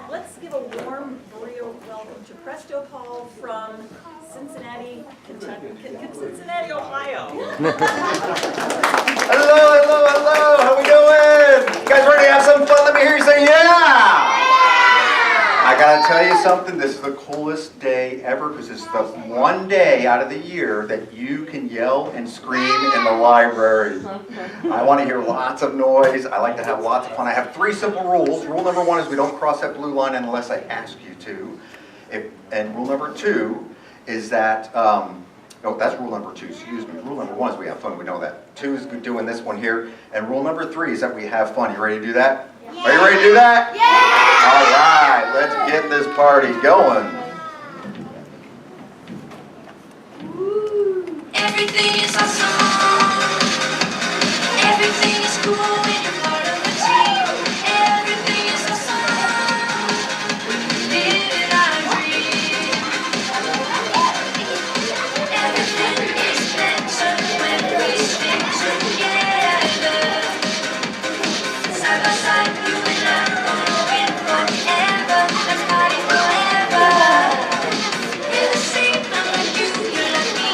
Let's give a warm, real welcome to Presto Paul from Cincinnati, Kentucky, Cincinnati, Ohio. Hello, how we doing? You guys ready to have some fun? Let me hear you say yeah! I gotta tell you something, this is the coolest day ever because it's the one day out of the year that you can yell and scream in the library. I want to hear lots of noise. I like to have lots of fun. I have 3 simple rules. Rule number 1 is we don't cross that blue line unless I ask you to. And rule number 2 is that, that's rule number 2, excuse me. Rule number 1 is we have fun, we know that. 2 is doing this one here. And rule number 3 is that we have fun. You ready to do that? Yeah. Are you ready to do that? Yeah! All right, let's get this party going. Everything is awesome. Everything is cool when you're part of a team. Everything is awesome. Living our dream. Everything is better when we stick together. Side by side, you and I are gonna win forever. Let's party forever. You're the same, I'm like you, you're like me.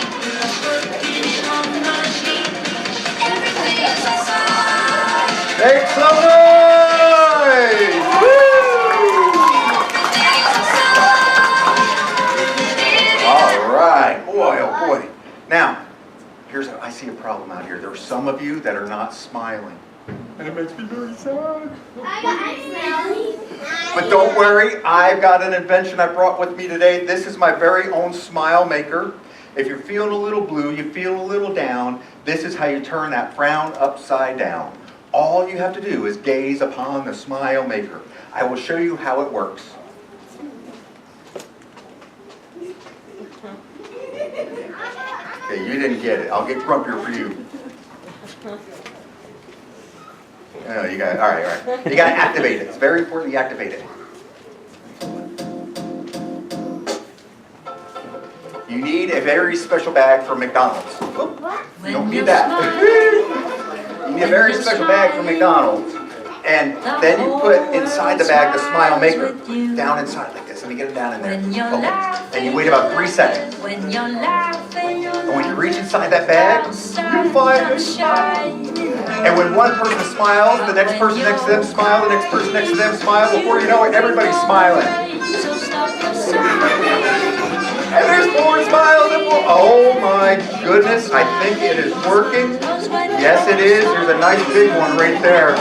Working it on my knee. Everything is awesome. Make some noise! Woo! Everything is awesome. All right, boy, oh boy. Now, I see a problem out here. There are some of you that are not smiling. And it makes me very sad. But don't worry, I've got an invention I brought with me today. This is my very own smile maker. If you're feeling a little blue, you feel a little down, this is how you turn that frown upside down. All you have to do is gaze upon the smile maker. I will show you how it works. Okay, you didn't get it. I'll get grumpier for you. Oh, you got it. All right. You got to activate it. It's very important you activate it. You need a very special bag from McDonald's. Oh, you don't need that. You need a very special bag from McDonald's. And then you put inside the bag the smile maker. Down inside like this. Let me get it down in there. Okay. And you wait about 3 seconds. And when you reach inside that bag, you find a smile. And when one person smiles, the next person next to them smile, the next person next to them smile. Before you know it, everybody's smiling. And there's more smiles and more. Oh my goodness, I think it is working. Yes, it is. There's a nice big one right there.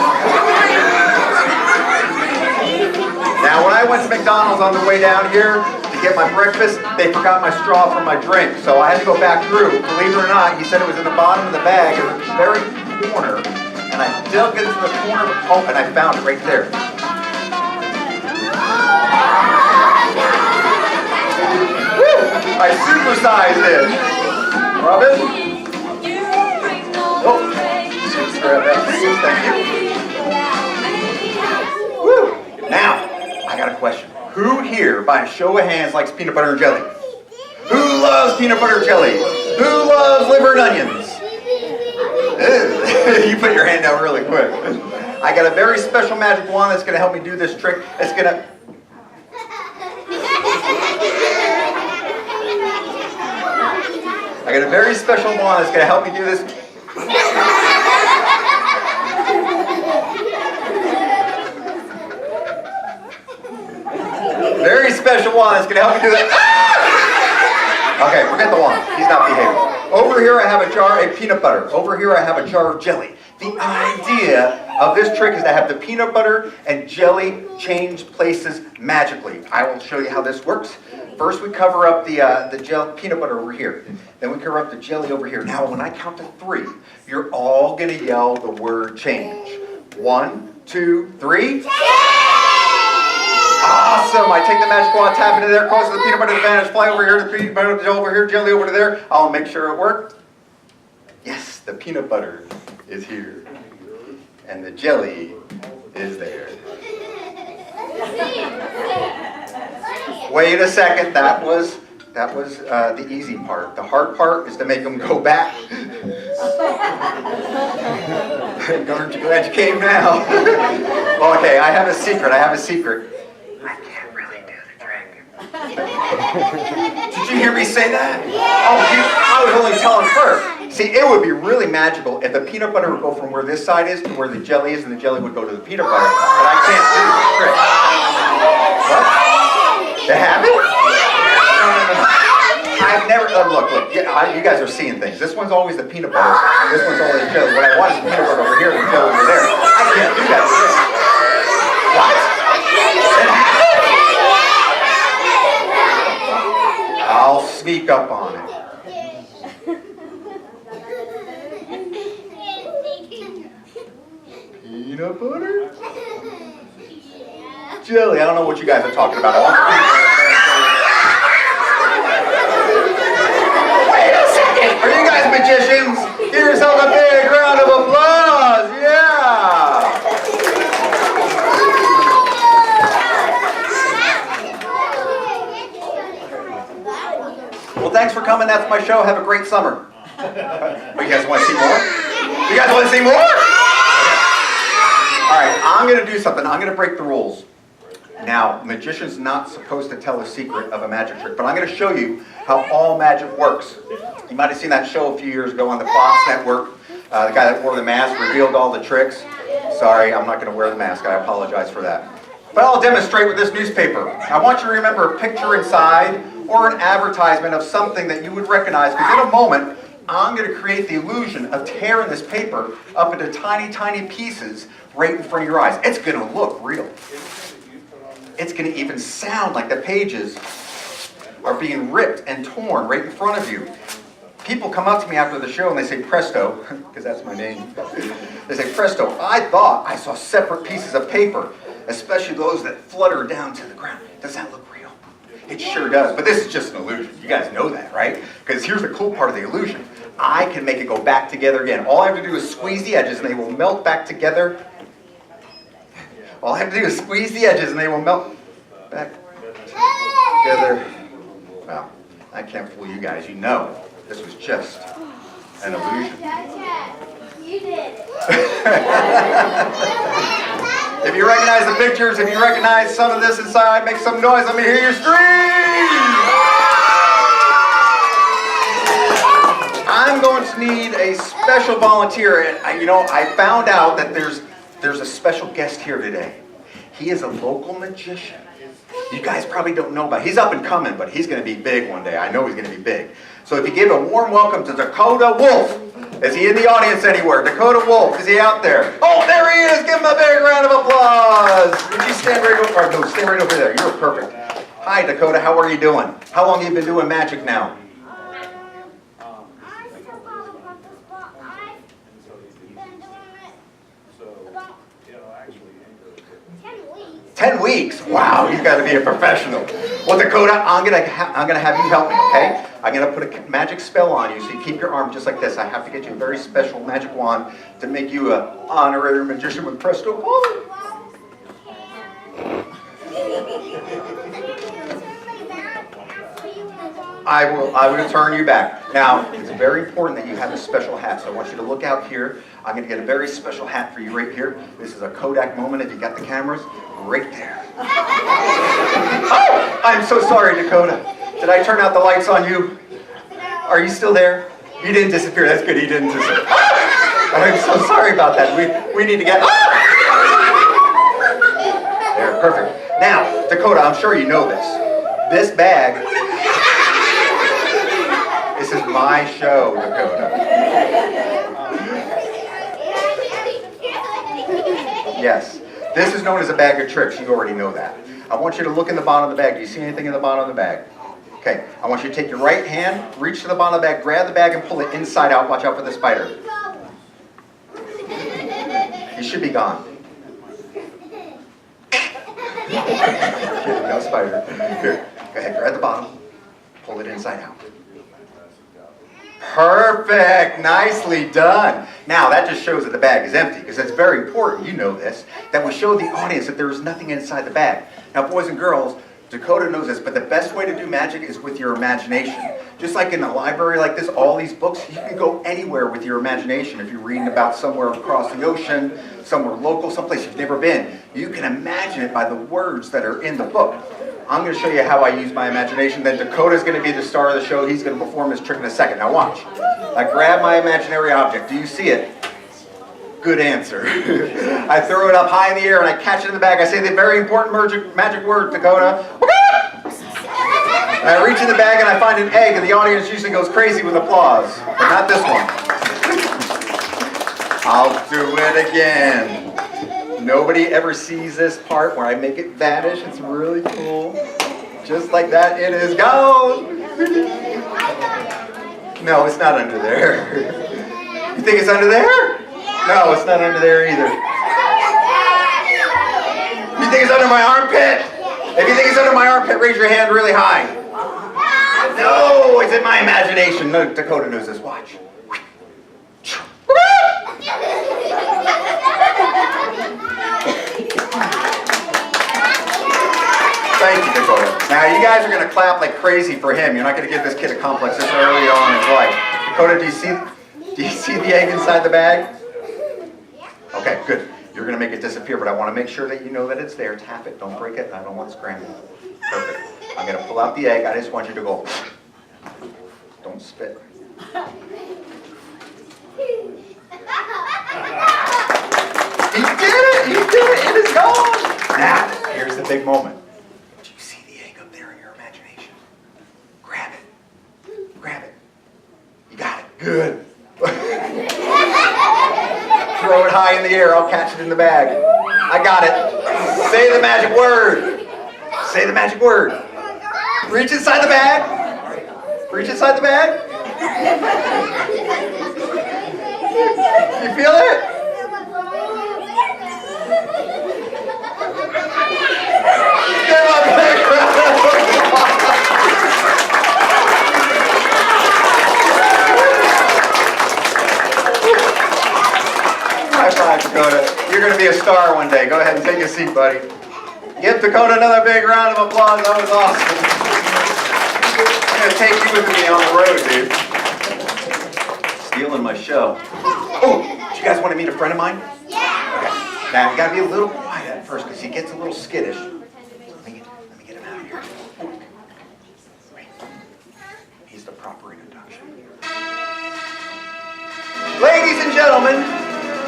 Now, when I went to McDonald's on the way down here to get my breakfast, they forgot my straw for my drink. So I had to go back through. Believe it or not, he said it was in the bottom of the bag in the very corner. And I dug into the corner. Oh, and I found it right there. I supersized it. Robin? Oh, just grab that. Thank you. Woo. Now, I got a question. Who here, by a show of hands, likes peanut butter and jelly? Who loves peanut butter and jelly? Who loves liver and onions? You put your hand down really quick. I got a very special magic wand that's going to help me do this trick. It's going to... I got a very special wand that's going to help me do this. Very special wand that's going to help me do this. Okay, forget the wand. He's not behaving. Over here I have a jar of peanut butter. Over here I have a jar of jelly. The idea of this trick is to have the peanut butter and jelly change places magically. I will show you how this works. First we cover up the peanut butter over here. Then we cover up the jelly over here. Now when I count to 3, you're all going to yell the word change. 1, 2, 3. Awesome! I take the magic wand, tap into there, close to the peanut butter advantage, fly over here, the peanut butter over here, jelly over to there. I'll make sure it worked. Yes, the peanut butter is here. And the jelly is there. Wait a second, that was the easy part. The hard part is to make them go back. Aren't you glad you came now? Okay, I have a secret. Did you hear me say that? Oh, I was only telling her. See, it would be really magical if the peanut butter would go from where this side is to where the jelly is, and the jelly would go to the peanut butter. But I can't do the trick. What? They have it? No. I've never, look, you guys are seeing things. This one's always the peanut butter. This one's always the jelly. What I want is the peanut butter over here and the jelly over there. I can't do that. What? It happened? I'll sneak up on it. Peanut butter? Jelly, I don't know what you guys are talking about. Wait a second! Are you guys magicians? Give yourself a big round of applause! Yeah! Well, thanks for coming. That's my show. Have a great summer. Oh, you guys want to see more? You guys want to see more? All right, I'm going to do something. I'm going to break the rules. Now, a magician's not supposed to tell the secret of a magic trick, but I'm going to show you how all magic works. You might have seen that show a few years ago on the Fox network. The guy that wore the mask revealed all the tricks. Sorry, I'm not going to wear the mask. I apologize for that. But I'll demonstrate with this newspaper. I want you to remember a picture inside or an advertisement of something that you would recognize, because in a moment, I'm going to create the illusion of tearing this paper up into tiny, tiny pieces right in front of your eyes. It's going to look real. It's going to even sound like the pages are being ripped and torn right in front of you. People come up to me after the show and they say, Presto, because that's my name. They say, Presto, I thought I saw separate pieces of paper, especially those that flutter down to the ground. Does that look real? It sure does, but this is just an illusion. You guys know that, right? Because here's the cool part of the illusion. I can make it go back together again. All I have to do is squeeze the edges and they will melt back together. All I have to do is squeeze the edges and they will melt back together. Well, I can't fool you guys. You know this was just an illusion. You did. If you recognize the pictures, if you recognize some of this inside, make some noise. Let me hear you scream! I'm going to need a special volunteer. And I found out that there's a special guest here today. He is a local magician. You guys probably don't know about him. He's up and coming, but he's going to be big one day. I know he's going to be big. So if you give a warm welcome to Dakota Wolf. Is he in the audience anywhere? Dakota Wolf, is he out there? Oh, there he is! Give him a big round of applause! Would you stand right over, no, stand right over there. You're perfect. Hi, Dakota, how are you doing? How long have you been doing magic now? I've been doing it about 10 weeks. 10 weeks? Wow, you've got to be a professional. Well, Dakota, I'm gonna have you help me, okay? I'm gonna put a magic spell on you, so you keep your arm just like this. I have to get you a very special magic wand to make you an honorary magician with Presto. I will turn you back. Now, it's very important that you have a special hat, so I want you to look out here. I'm going to get a very special hat for you right here. This is a Kodak moment. If you got the cameras, right there. Oh, I'm so sorry, Dakota. Did I turn out the lights on you? Are you still there? You didn't disappear. That's good. You didn't disappear. I'm so sorry about that. We need to get... There, perfect. Now, Dakota, I'm sure you know this. This bag... This is my show, Dakota. Yes. This is known as a bag of tricks. You already know that. I want you to look in the bottom of the bag. Do you see anything in the bottom of the bag? Okay. I want you to take your right hand, reach to the bottom of the bag, grab the bag, and pull it inside out. Watch out for the spider. He should be gone. No spider. Here. Go ahead. Grab the bottom. Pull it inside out. Perfect. Nicely done. Now, that just shows that the bag is empty, because it's very important, you know this, that we show the audience that there is nothing inside the bag. Now, boys and girls, Dakota knows this, but the best way to do magic is with your imagination. Just like in a library like this, all these books, you can go anywhere with your imagination. If you're reading about somewhere across the ocean, somewhere local, someplace you've never been, you can imagine it by the words that are in the book. I'm going to show you how I use my imagination. Then Dakota's going to be the star of the show. He's going to perform this trick in a second. Now watch. I grab my imaginary object. Do you see it? Good answer. I throw it up high in the air and I catch it in the bag. I say the very important magic word, Dakota. And I reach in the bag and I find an egg, and the audience usually goes crazy with applause. But not this one. I'll do it again. Nobody ever sees this part where I make it vanish. It's really cool. Just like that, it is gone. No, it's not under there. You think it's under there? No, it's not under there either. You think it's under my armpit? If you think it's under my armpit, raise your hand really high. No, it's in my imagination. No, Dakota knows this. Watch. Thank you, Dakota. Now, you guys are going to clap like crazy for him. You're not going to give this kid a complex this early on in his life. Dakota, do you see the egg inside the bag? Okay, good. You're going to make it disappear, but I want to make sure that you know that it's there. Tap it. Don't break it. I don't want it scrambled. Perfect. I'm going to pull out the egg. I just want you to go. Don't spit. You did it! You did it! It is gone! Now, here's the big moment. Do you see the egg up there in your imagination? Grab it. Grab it. You got it. Good. Throw it high in the air. I'll catch it in the bag. I got it. Say the magic word. Say the magic word. Reach inside the bag. Reach inside the bag. You feel it? Give him a big round of applause. High five, Dakota. You're going to be a star one day. Go ahead and take a seat, buddy. Give Dakota another big round of applause. That was awesome. I'm going to take you with me on the road, dude. Stealing my show. Oh, do you guys want to meet a friend of mine? Yeah. Okay. Now, you got to be a little quiet at first because he gets a little skittish. Let me get him out of here. Wait. He's the proper introduction. Ladies and gentlemen,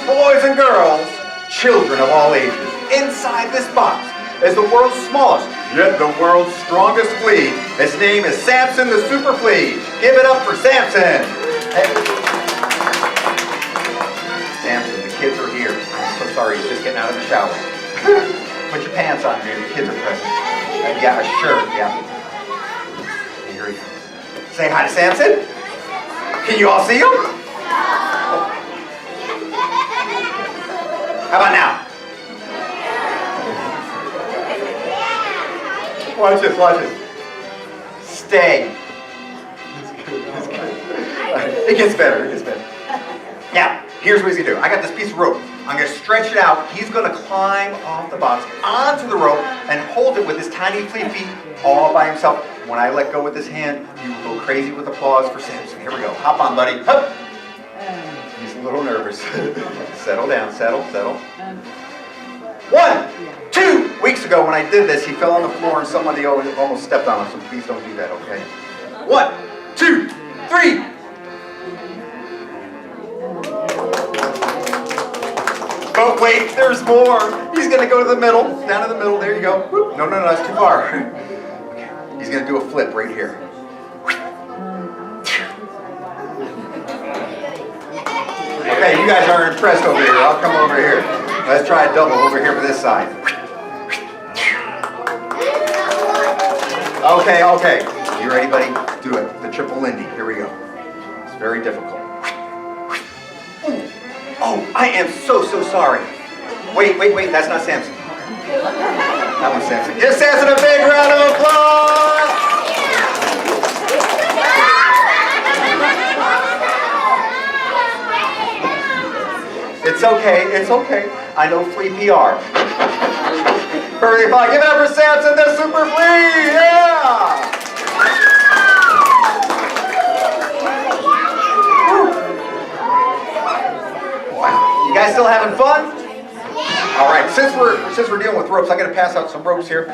boys and girls, children of all ages, inside this box is the world's smallest, yet the world's strongest flea. His name is Samson the Super Flea. Give it up for Samson. Hey. Samson, the kids are here. I'm so sorry, he's just getting out of the shower. Put your pants on here, the kids are present. Yeah, a shirt, yeah. Here he is. Say hi to Samson. Can you all see him? How about now? Watch this, watch this. Stay. It's good, it's good. It gets better, it gets better. Now, here's what he's gonna do. I got this piece of rope. I'm gonna stretch it out. He's gonna climb off the box onto the rope and hold it with his tiny flea feet all by himself. When I let go with his hand, you will go crazy with applause for Samson. Here we go. Hop on, buddy. Hup. He's a little nervous. Settle down, settle. 1, 2 weeks ago when I did this, he fell on the floor and somebody almost stepped on him, so please don't do that, okay? 1, 2, 3. Oh, wait, there's more. He's going to go to the middle, down to the middle. There you go. No, that's too far. Okay. He's going to do a flip right here. Okay, you guys are impressed over here. I'll come over here. Let's try a double over here for this side. Okay. You ready, buddy? Do it. The triple Lindy. Here we go. It's very difficult. Oh, I am so sorry. Wait. That's not Samson. That one's Samson. Give Samson a big round of applause! It's okay. I know Flea PR. Perfectly fine. Give it up for Samson the Super Flea! Yeah! Wow. You guys still having fun? All right. Since we're dealing with ropes, I got to pass out some ropes here.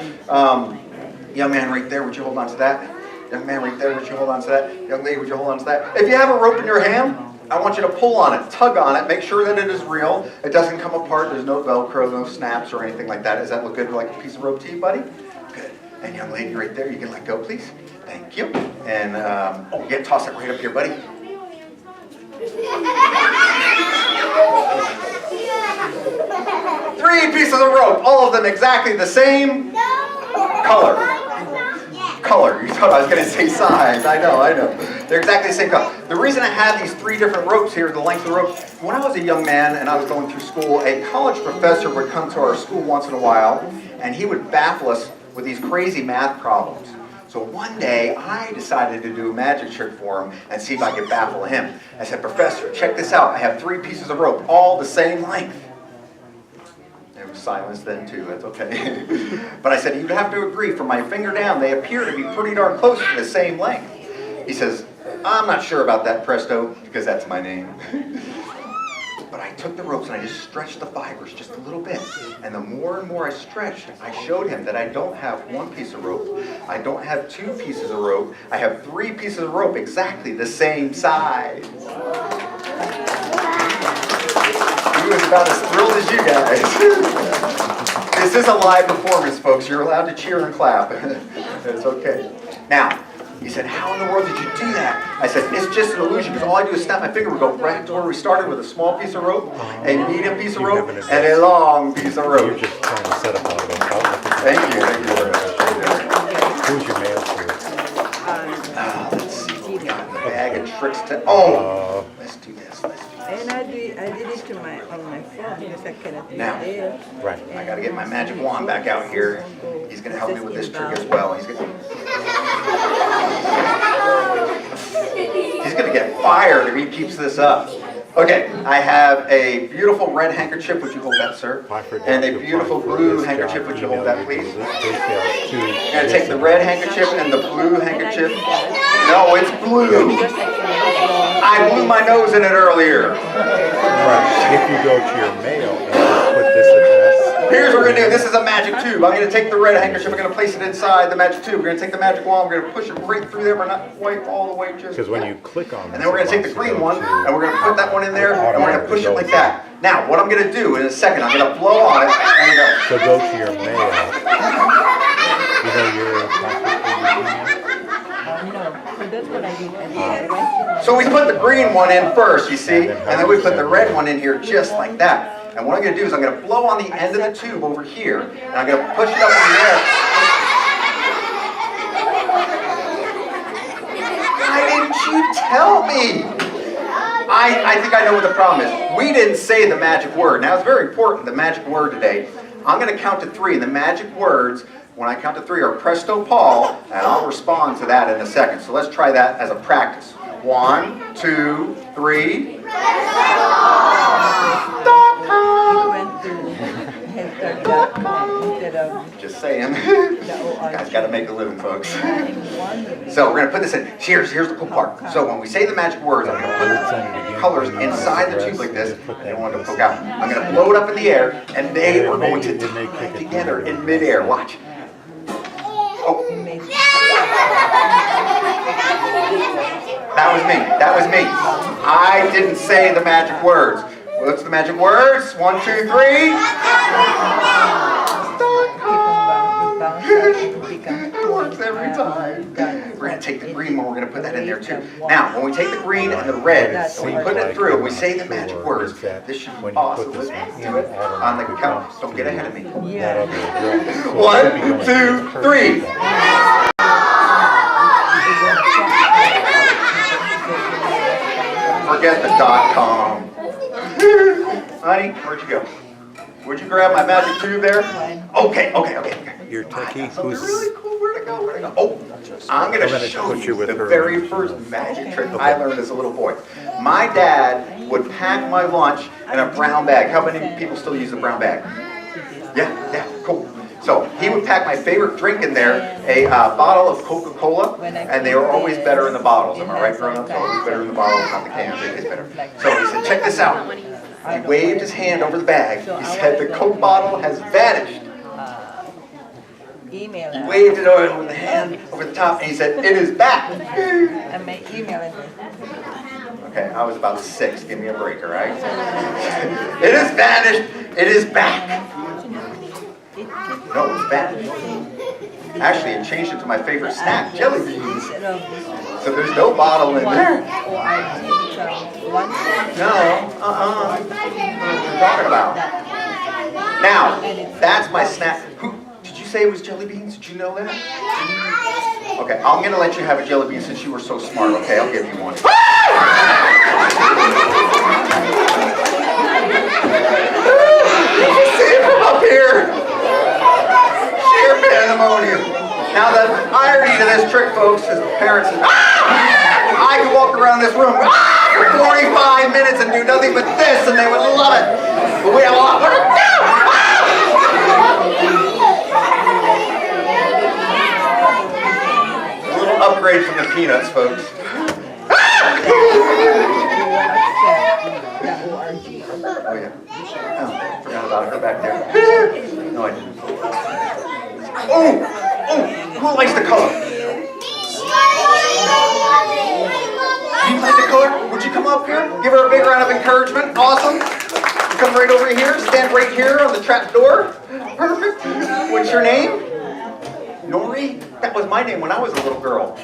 Young man right there, would you hold on to that? Young man right there, would you hold on to that? Young lady, would you hold on to that? If you have a rope in your hand, I want you to pull on it, tug on it, make sure that it is real. It doesn't come apart, there's no Velcro, no snaps or anything like that. Does that look good like a piece of rope to you, buddy? Good. And young lady right there, you can let go, please. Thank you. And, toss it right up here, buddy. 3 pieces of rope, all of them exactly the same color. Color. You thought I was going to say size. I know. They're exactly the same color. The reason I have these 3 different ropes here, the length of the rope, when I was a young man and I was going through school, a college professor would come to our school once in a while, and he would baffle us with these crazy math problems. So one day, I decided to do a magic trick for him and see if I could baffle him. I said, Professor, check this out. I have 3 pieces of rope, all the same length. There was silence then too, that's okay. But I said, you'd have to agree, from my finger down, they appear to be pretty darn close to the same length. He says, I'm not sure about that, Presto, because that's my name. But I took the ropes and I just stretched the fibers just a little bit. And the more and more I stretched, I showed him that I don't have 1 piece of rope. I don't have 2 pieces of rope. I have 3 pieces of rope exactly the same size. He was about as thrilled as you guys. This is a live performance, folks. You're allowed to cheer and clap. It's okay. Now, he said, how in the world did you do that? I said, it's just an illusion, because all I do is snap my finger. We go right to where we started with a small piece of rope, a medium piece of rope, and a long piece of rope. You're just trying to set up all of them. Thank you very much. Who's your mail for? Let's see. We got a bag of tricks to... let's do this. And I did it to on my phone because I cannot be Now, there. Right. I got to get my magic wand back out here. He's going to help me with this trick as well. He's going to get fired if he keeps this up. Okay, I have a beautiful red handkerchief. Would you hold that, sir? And a beautiful blue handkerchief. Would you hold that, please? I'm going to take the red handkerchief and the blue handkerchief. No, it's blue. I blew my nose in it earlier. Right. If you go to your mail and you put this address. Here's what we're going to do. This is a magic tube. I'm going to take the red handkerchief. We're going to place it inside the magic tube. We're going to take the magic wand. We're going to push it right through there, but not quite all the way. Just Because when you click on and then we're going to take the green one, and we're going to put that one in there, and we're going to push it like that. Now, what I'm going to do in a second, I'm going to blow on it, and go. So go to your mail. You know your No, so that's what I did. I went So we put the green one in first, you see, and then we put the red one in here just like that. And what I'm going to do is I'm going to blow on the end of the tube over here, and I'm going to push it up in the air. Why didn't you tell me? I think I know what the problem is. We didn't say the magic word. Now, it's very important, the magic word today. I'm going to count to 3, and the magic words, when I count to 3, are Presto Paul, and I'll respond to that in a second. So let's try that as a practice. 1, 2, 3. instead of Just saying. Guys got to make a living, folks. So we're going to put this in. Here's the cool part. So when we say the magic words, I'm going to put the colors inside the tube like this. I don't want it to poke out. I'm going to blow it up in the air, and they are going to tie together in midair. Watch. Oh. That was me. That was me. I didn't say the magic words. What's the magic words? 1, 2, 3. It works every time. We're going to take the green one, we're going to put that in there too. Now, when we take the green and the red, and we put it through, we say the magic words. This should be awesome. Let's do it on the count. Don't get ahead of me. 1, 2, 3. Forget the .com. Honey, where'd you go? Would you grab my magic tube there? Okay. Your techie, Who's really cool. Where'd it go? Oh, I'm going to show you the very first magic trick I learned as a little boy. My dad would pack my lunch in a brown bag. How many people still use the brown bag? Yeah, cool. So he would pack my favorite drink in there, a bottle of Coca-Cola, and they were always better in the bottles. Am I right, grown-ups? Always better in the bottles, not the cans. It is better. So he said, check this out. He waved his hand over the bag. He said, the Coke bottle has vanished. email He address. waved it over with the hand over the top, and he said, "It is back." And my email address. Okay, I was about 6. Give me a break, all right? It is vanished. It is back. No, it's vanished. Actually, it changed it to my favorite snack, jelly beans. Instead of this So there's no bottle in there. ORG becomes one. No, what you're talking about. Now, that's my snack. Who, did you say it was jelly beans? Did you know that? Okay, I'm gonna let you have a jelly bean since you were so smart. Okay, I'll give you one. See it from up here. Sheer pandemonium. Now the irony to this trick, folks, is parents. I could walk around this room for 45 minutes and do nothing but this, and they would love it. But we have a lot more to do. A little upgrade from the peanuts, folks. Oh yeah. Oh, forgot about her back there. No, I didn't. Oh, who likes the color? You like the color? Would you come up here? Give her a big round of encouragement. Awesome. Come right over here. Stand right here on the trap door. Perfect. What's your name? Nori? That was my name when I was a little girl.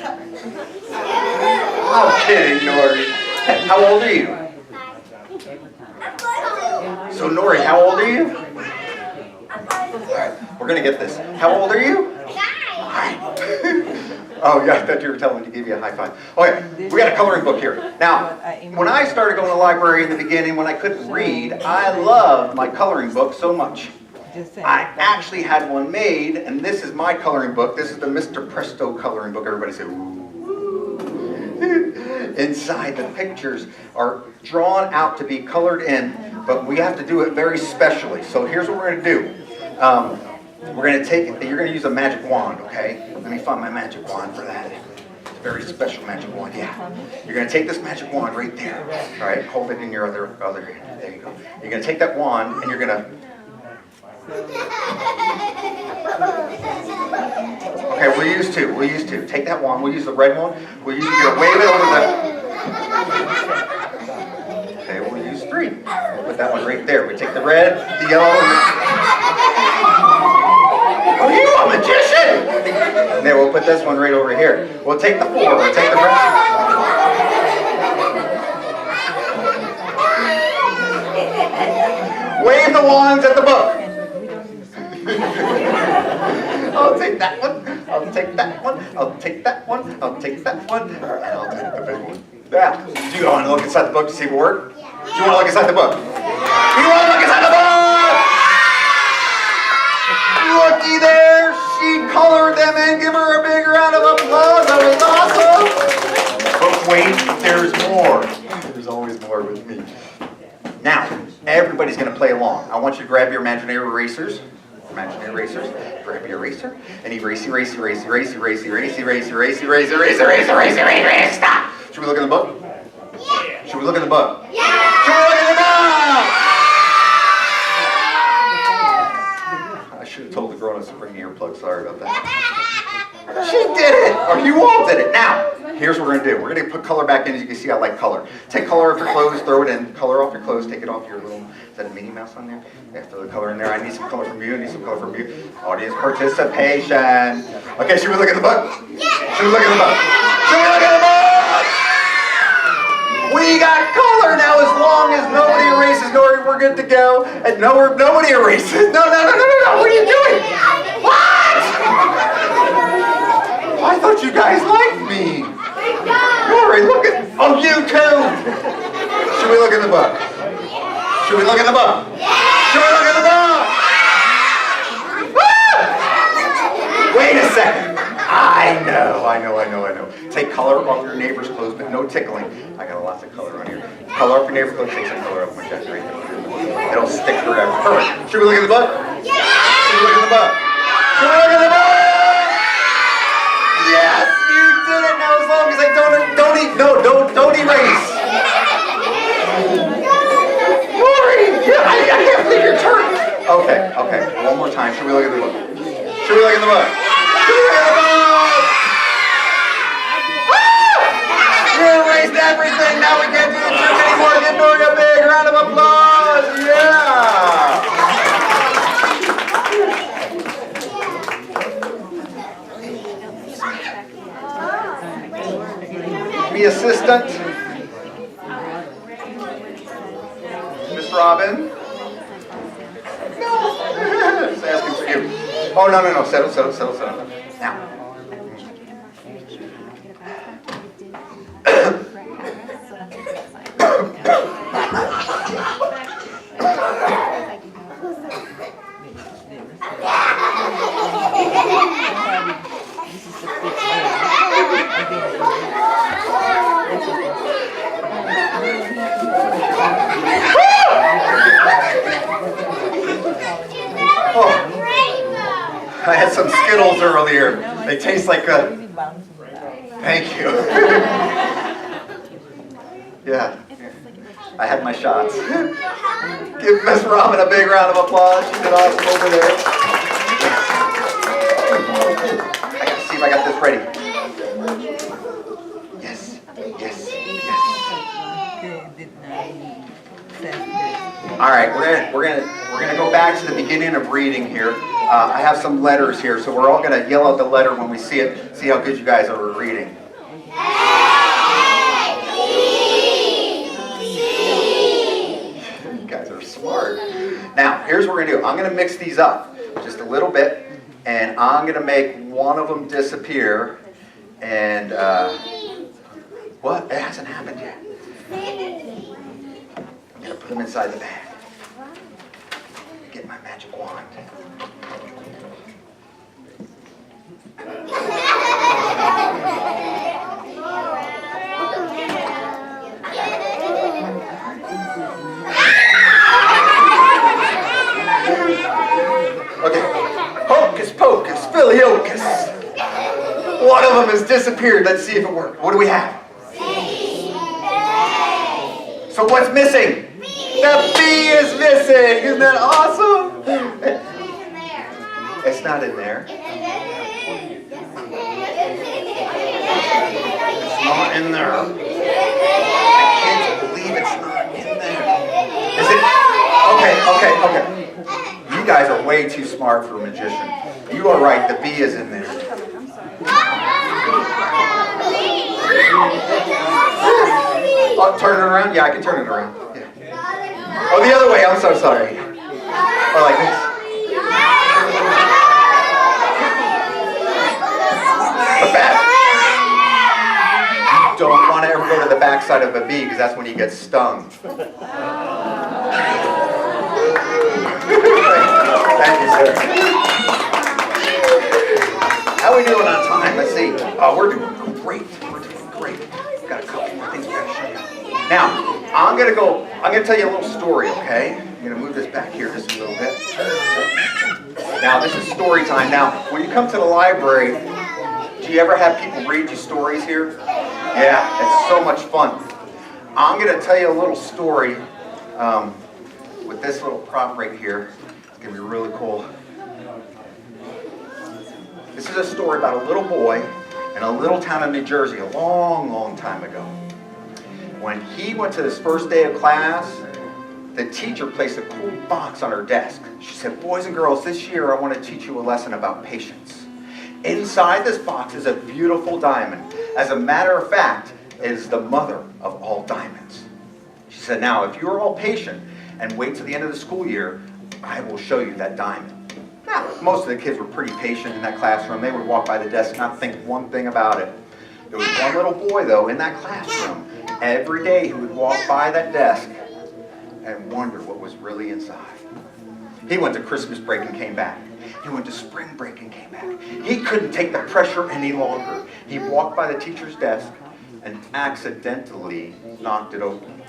I'm kidding, Nori. How old are you? So Nori, how old are you? Alright, we're gonna get this. How old are you? Alright. Oh yeah, I thought you were telling me to give you a high five. Okay, we got a coloring book here. Now, when I started going to the library in the beginning, when I couldn't read, I loved my coloring book so much. I actually had one made, and this is my coloring book. This is the Mr. Presto coloring book. Everybody say, ooh. Inside, the pictures are drawn out to be colored in, but we have to do it very specially. So here's what we're going to do. We're going to take it, you're going to use a magic wand, okay? Let me find my magic wand for that. It's a very special magic wand, yeah. You're going to take this magic wand right there. All right, hold it in your other hand. There you go. You're going to take that wand, and you're going to... Okay, we'll use two. Take that wand, we'll use the red one. You're going to wave it over the... Okay, we'll use 3. We'll put that one right there. We take the red, the yellow, and the... Are you a magician? And then we'll put this one right over here. We'll take the 4. We'll take the red. Wave the wands at the book. I'll take that one. I'll take that one. I'll take that one. I'll take that one. And I'll take the big one. Now, do you want to look inside the book to see what worked? Do you want to look inside the book? Do you want to look inside the book? Looky there, she colored them in. Give her a big round of applause. That was awesome. But wait, there's more. There's always more with me. Now, everybody's going to play along. I want you to grab your imaginary erasers. Imaginary erasers. Grab your eraser and erase. Stop. Should we look in the book? Yeah. Should we look in the book? Yeah. Should we look in the book? I should have told the grown-ups to bring the earplugs. Sorry about that. She did it, or you all did it. Now, here's what we're going to do. We're going to put color back in. As you can see, I like color. Take color off your clothes, throw it in. Color off your clothes, take it off your little... Is that a Minnie Mouse on there? Yeah, throw the color in there. I need some color from you. I need some color from you. Audience participation. Okay, should we look at the book? Yeah. Should we look at the book? Should we look at the book? We got color now. As long as nobody erases, Nori, we're good to go. And nobody erases. No. What are you doing? What? I thought you guys liked me. Nori, look at... Oh, you too. Should we look at the book? Should we look at the book? Should we look at the book? Wait a second. I know. Take color off your neighbor's clothes, but no tickling. I got lots of color on here. Color off your neighbor's clothes, take some color off my chest right there. It'll stick forever. Perfect. Should we look at the book? Should we look at the book? Should we look at the book? Yes, you did it. Now as long as I don't erase. I can't believe your turn. Okay. One more time. Should we look at the book? Should we look at the the book. Give away the book. You erased everything. Now we can't do the trick anymore. Give Nori a big round of applause. Yeah. The assistant, Miss Robin. No, just asking for you. Oh, no. Settle. Now. I had some Skittles earlier. They taste like a... Thank you. Yeah, I had my shots. Give Miss Robin a big round of applause. She did awesome over there. I gotta see if I got this ready. Yes. All right, we're gonna go back to the beginning of reading here. I have some letters here, so we're all gonna yell out the letter when we see it. See how good you guys are at reading. You guys are smart. Now, here's what we're gonna do. I'm gonna mix these up just a little bit, and I'm gonna make one of them disappear. And what? It hasn't happened yet. I'm gonna put them inside the bag. Get my magic wand. Okay, hocus pocus, filioocus. One of them has disappeared. Let's see if it worked. What do we have? So what's missing? The bee is missing. Isn't that awesome? It's not in there. It's not in there. I can't believe it's not in there. Is it? Okay. You guys are way too smart for a magician. You are right. The bee is in there. Oh, turn it around? Yeah, I can turn it around. Yeah. Oh, the other way. I'm so sorry. Or like this. The back. You don't want to ever go to the back side of a bee because that's when you get stung. Thank you, sir. How are we doing on time? Let's see. Oh, we're doing great. We've got a couple more things we got to show you. Now, I'm gonna tell you a little story, okay? I'm gonna move this back here just a little bit. Now, this is story time. Now, when you come to the library, do you ever have people read you stories here? Yeah, it's so much fun. I'm gonna tell you a little story with this little prop right here. It's gonna be really cool. This is a story about a little boy in a little town in New Jersey a long time ago. When he went to his first day of class, the teacher placed a cool box on her desk. She said, "Boys and girls, this year I want to teach you a lesson about patience." Inside this box is a beautiful diamond. As a matter of fact, it is the mother of all diamonds. She said, "Now, if you're all patient and wait till the end of the school year, I will show you that diamond." Now, most of the kids were pretty patient in that classroom. They would walk by the desk and not think one thing about it. There was one little boy, though, in that classroom. Every day he would walk by that desk and wonder what was really inside. He went to Christmas break and came back. He went to spring break and came back. He couldn't take the pressure any longer. He walked by the teacher's desk and accidentally knocked it open.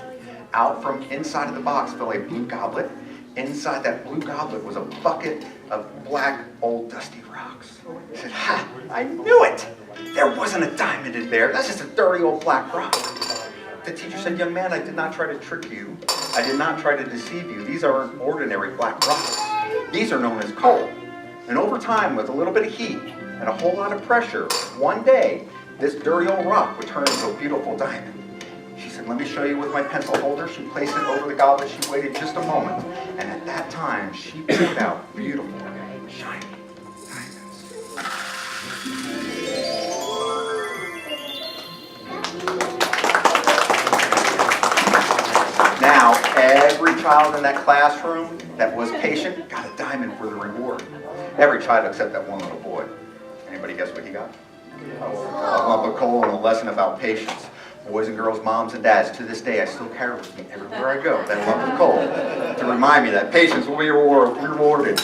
Out from inside of the box fell a blue goblet. Inside that blue goblet was a bucket of black, old, dusty rocks. He said, "Ha! I knew it! There wasn't a diamond in there. That's just a dirty old black rock." The teacher said, "Young man, I did not try to trick you. I did not try to deceive you. These are ordinary black rocks. These are known as coal." And over time, with a little bit of heat and a whole lot of pressure, one day, this dirty old rock would turn into a beautiful diamond. She said, let me show you with my pencil holder. She placed it over the goblet. She waited just a moment. And at that time, she pulled out beautiful, shiny diamonds. Now, every child in that classroom that was patient got a diamond for the reward. Every child except that one little boy. Anybody guess what he got? A lump of coal and a lesson about patience. Boys and girls, moms and dads, to this day I still carry with me everywhere I go, that lump of coal, to remind me that patience will be rewarded.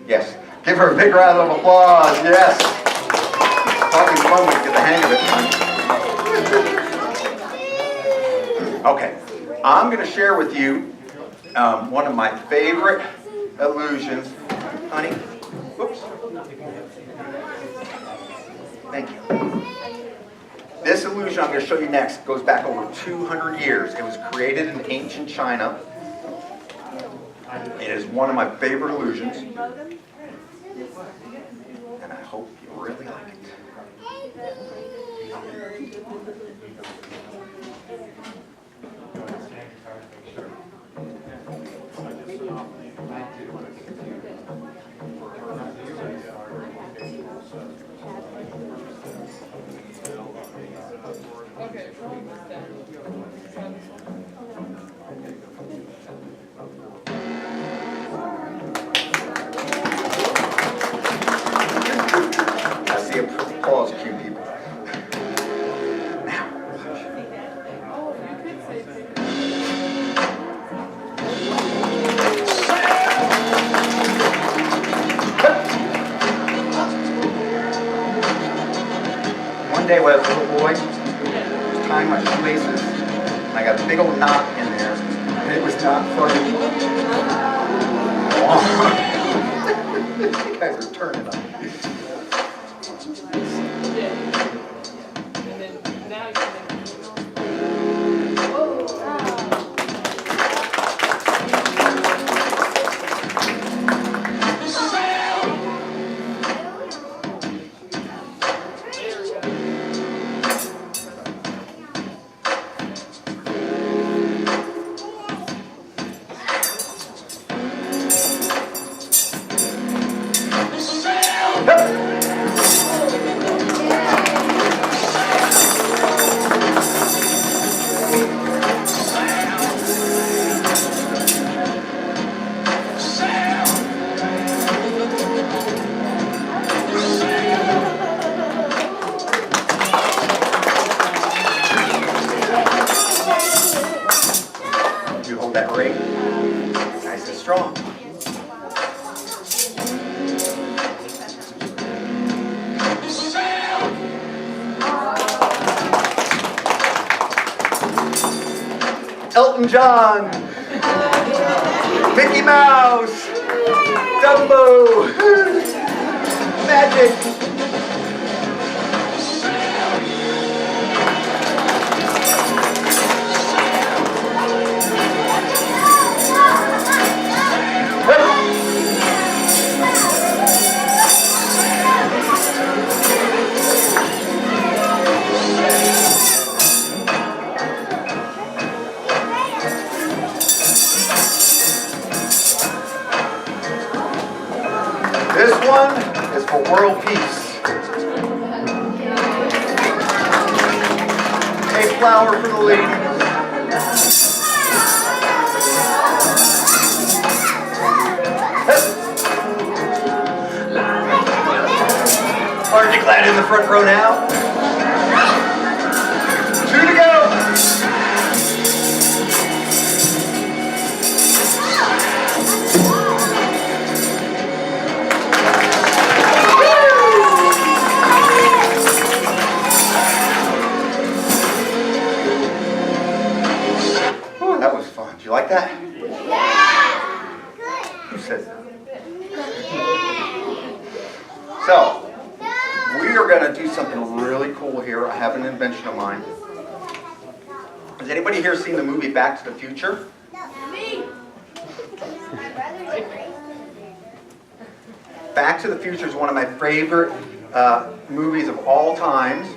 Yes. Give her a big round of applause. Yes. Talking fun when you get the hang of it. Okay. I'm going to share with you one of my favorite illusions. Honey, whoops. Thank you. This illusion I'm going to show you next goes back over 200 years. It was created in ancient China. It is one of my favorite illusions. And I hope you really like it. I see applause cue, people. Now. One day when I was a little boy, I was tying my shoelaces, and I got a big old knot in there, and it was not funny. You guys are turning up. You hold that ring nice and strong. Elton John, Mickey Mouse, Dumbo, Magic. This one is for world peace. A flower for the ladies. Aren't you glad in the front row now? 2 to go. That was fun. Did you like that? Yeah! Who said that? So, we are going to do something really cool here. I have an invention of mine. Has anybody here seen the movie Back to the Future? Me. Back to the Future is one of my favorite movies of all times.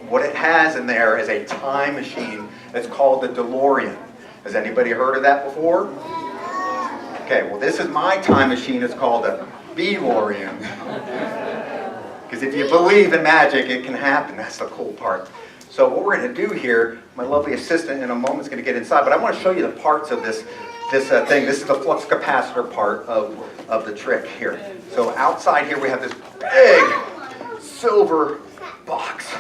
What it has in there is a time machine that's called the DeLorean. Has anybody heard of that before? Okay, well this is my time machine. It's called a B-Lorean. Because if you believe in magic, it can happen. That's the cool part. So what we're going to do here, my lovely assistant in a moment is going to get inside, but I want to show you the parts of this thing. This is the flux capacitor part of the trick here. So outside here we have this big silver box.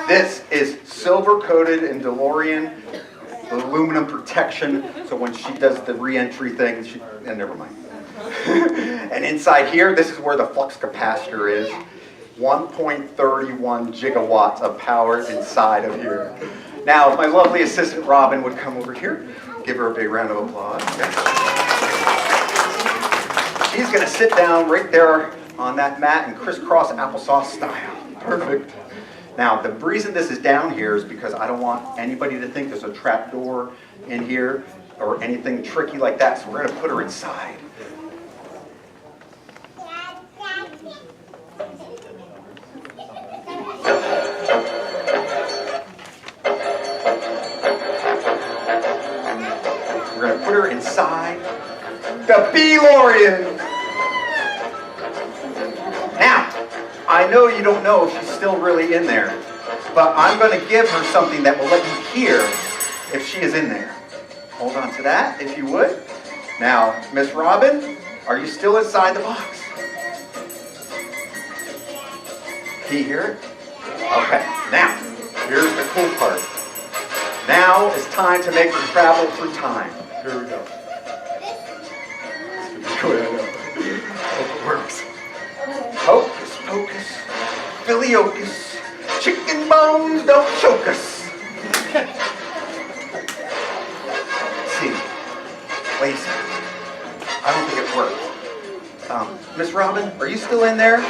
This is silver coated in DeLorean aluminum protection, so when she does the re-entry thing, never mind. And inside here, this is where the flux capacitor is. 1.31 gigawatts of power inside of here. Now, if my lovely assistant Robin would come over here, give her a big round of applause. Okay. She's going to sit down right there on that mat and crisscross applesauce style. Perfect. Now, the reason this is down here is because I don't want anybody to think there's a trap door in here or anything tricky like that, so we're going to put her inside. We're going to put her inside the B-Lorean. Now, I know you don't know if she's still really in there, but I'm going to give her something that will let you hear if she is in there. Hold on to that, if you would. Now, Miss Robin, are you still inside the box? Can you hear it? Okay, now, here's the cool part. Now it's time to make her travel through time. Here we go. Hope it works. Hocus pocus, filiokus, chicken bones don't choke us. See, wait a second. I don't think it worked. Miss Robin, are you still in there?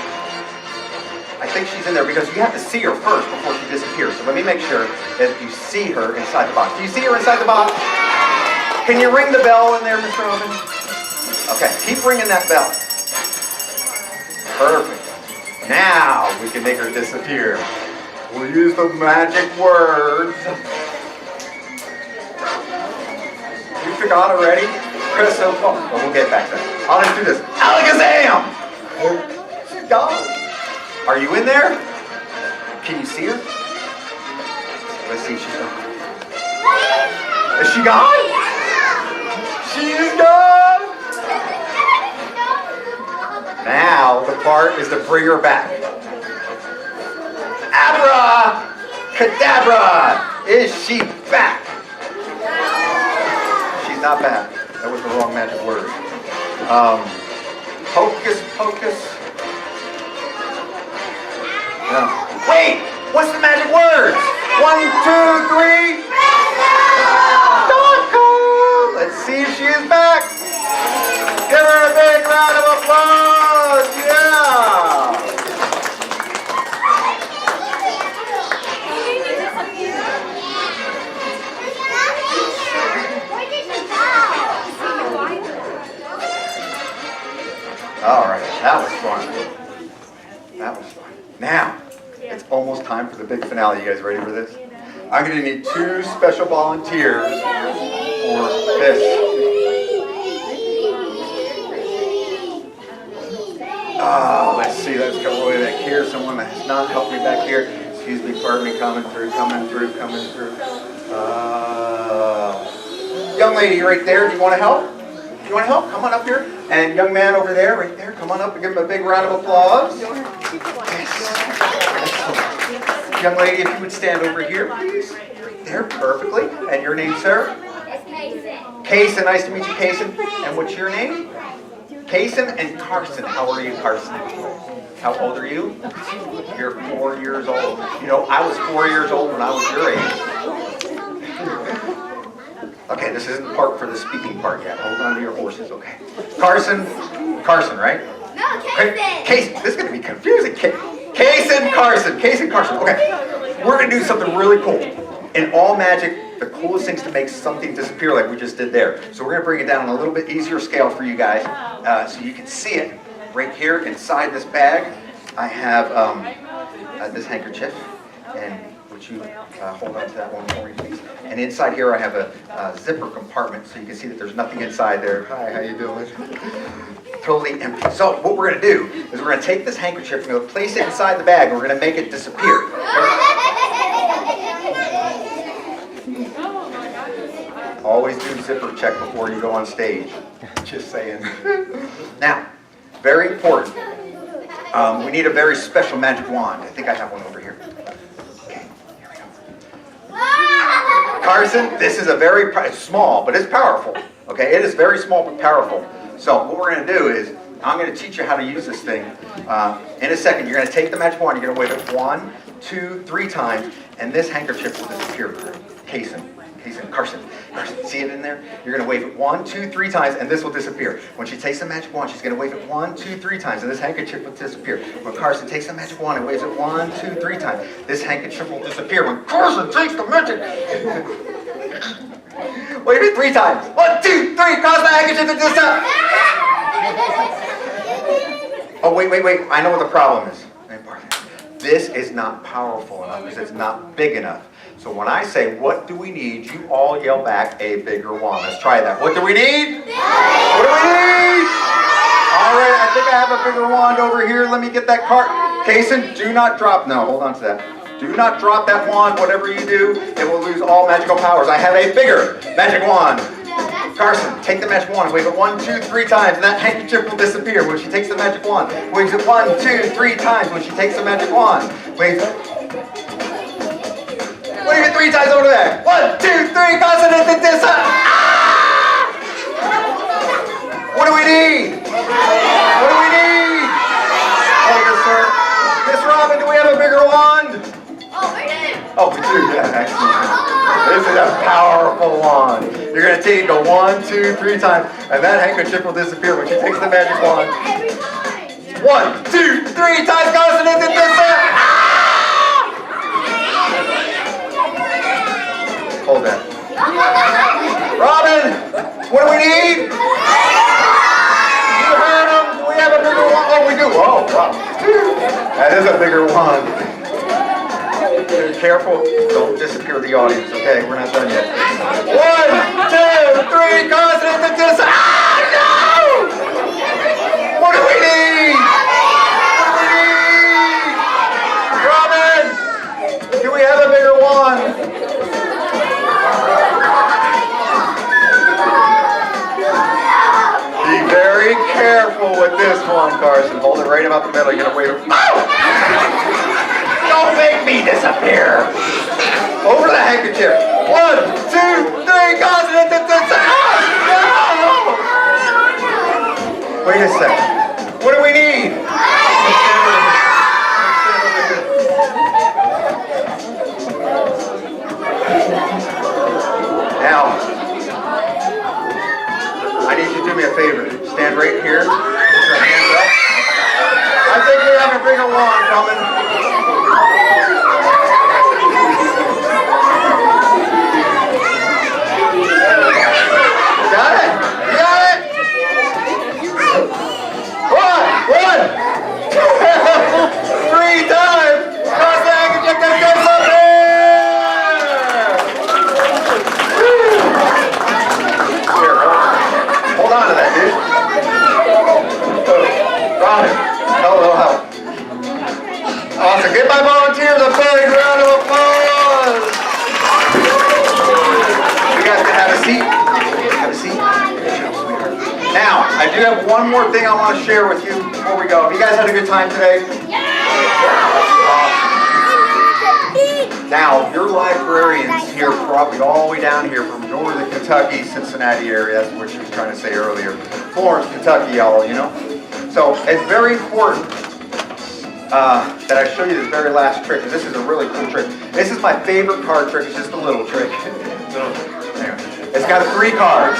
I think she's in there because you have to see her first before she disappears. So let me make sure that you see her inside the box. Do you see her inside the box? Can you ring the bell in there, Miss Robin? Okay, keep ringing that bell. Perfect. Now we can make her disappear. We'll use the magic words. You forgot already? Presto. Oh, we'll get back to that. I'll just do this. Alakazam! She's gone. Are you in there? Can you see her? Let's see if she's gone. Is she gone? She is gone! Now the part is to bring her back. Abra! Cadabra! Is she back? She's not back. That was the wrong magic word. Hocus pocus. No. Wait! What's the magic words? 1, 2, 3. Let's see if she is back. Give her a big round of applause. Yeah. All right, that was fun. That was fun. Now, it's almost time for the big finale. You guys ready for this? I'm going to need 2 special volunteers for this. Let's see. Let's go way back here. Someone that has not helped me back here. Excuse me, pardon me, coming through. Young lady right there, do you want to help? You want to help? Come on up here. And young man over there, right there, come on up and give him a big round of applause. Young lady, if you would stand over here, please. Right there, perfectly. And your name, sir? Kaysen. Nice to meet you, Kaysen. And what's your name? Kaysen and Carson. How are you, Carson? How old are you? You're 4 years old. You know, I was 4 years old when I was your age. Okay, this isn't part for the speaking part yet. Hold on to your horses, okay? Carson, right? No, Kaysen. Kaysen. This is going to be confusing. Kaysen, Carson. Okay, we're going to do something really cool. In all magic, the coolest thing is to make something disappear like we just did there. So we're going to bring it down on a little bit easier scale for you guys so you can see it. right here inside this bag, I have this handkerchief, and would you hold on to that one for me, please? And inside here, I have a zipper compartment, so you can see that there's nothing inside there. Hi, how you doing? Totally empty. So what we're going to do is we're going to take this handkerchief and we're going to place it inside the bag, and we're going to make it disappear. Always do zipper check before you go on stage. Just saying. Now, very important. We need a very special magic wand. I think I have one over here. Okay, here we go. Carson, this is a very, it's small, but it's powerful. Okay, it is very small but powerful. So what we're going to do is, I'm going to teach you how to use this thing. In a second, you're going to take the magic wand, you're going to wave it 1, 2, 3 times, and this handkerchief will disappear. Carson, see it in there? You're going to wave it 1, 2, 3 times, and this will disappear. When she takes the magic wand, she's going to wave it 1, 2, 3 times, and this handkerchief will disappear. When Carson takes the magic wand and waves it 1, 2, 3 times, this handkerchief will disappear. When Carson takes the magic... Wave it 3 times. 1, 2, 3, cause the handkerchief to disappear. Oh, wait. I know what the problem is. This is not powerful enough because it's not big enough. So when I say, what do we need, you all yell back a bigger wand. Let's try that. What do we need? What do we need? All right, I think I have a bigger wand over here. Let me get that card. Kason, do not drop. No, hold on to that. Do not drop that wand. Whatever you do, it will lose all magical powers. I have a bigger magic wand. Carson, take the magic wand, wave it 1, 2, 3 times, and that handkerchief will disappear. When she takes the magic wand, waves it 1, 2, 3 times. When she takes the magic wand, waves it. Wave it 3 times over there. 1, 2, 3, Carson, and this. What do we need? What do we need? Oh, yes, sir. Miss Robin, do we have a bigger wand? Oh, we do, yeah, excellent. This is a powerful wand. You're going to take it, go 1, 2, 3 times, and that handkerchief will disappear when she takes the magic wand. 1, 2, 3 times, Carson, and then this. Hold that. Robin, what do we need? You heard him. We have a bigger wand. Oh, we do. Oh, wow. That is a bigger wand. Be careful, don't disappear the audience, okay? We're not done yet. 1, 2, 3, Carson, and this. No! What do we need? What do we need? Robin, do we have a bigger wand? Be very careful with this one, Carson. Hold it right about the middle. You're gonna wave it. Don't make me disappear! Over the handkerchief. 1, 2, 3, Carson, and this. No! Wait a second. What do we need? Now, I need you to do me a favor. Stand right here. Put your hands up. I think we have a bigger wand coming. Got it? You got it? 1, 2, 3 times. Cross the handkerchief that goes up there. Here, hold on to that, dude. Robin, hello. Awesome. Give my volunteers a big round of applause. You guys can have a seat. Have a seat. Now, I do have one more thing I want to share with you before we go. Have you guys had a good time today? Now, your librarians here, probably all the way down here from northern Kentucky, Cincinnati area, that's what she was trying to say earlier. Florence, Kentucky, y'all, you know? So, it's very important that I show you this very last trick, because this is a really cool trick. This is my favorite card trick. It's just a little trick. Anyway, it's got 3 cards.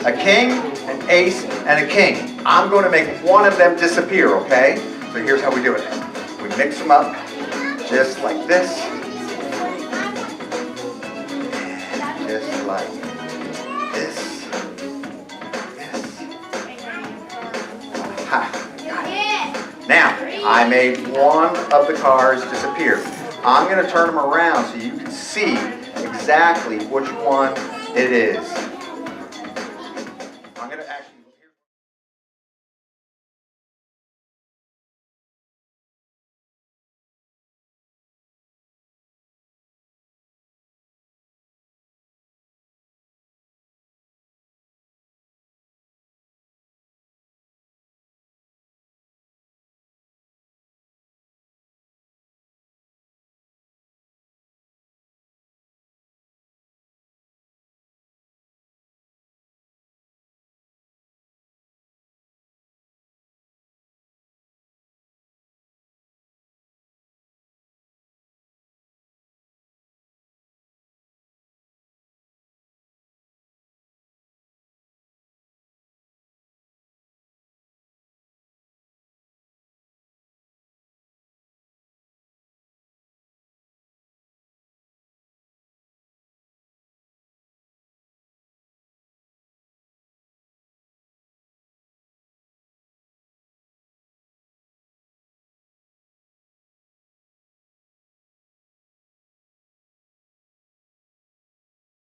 A king, an ace, and a king. I'm going to make one of them disappear, okay? So here's how we do it. We mix them up just like this. And just like this. Ha, got it. Now, I made one of the cars disappear. I'm going to turn them around so you can see exactly which one it is. I'm going to actually...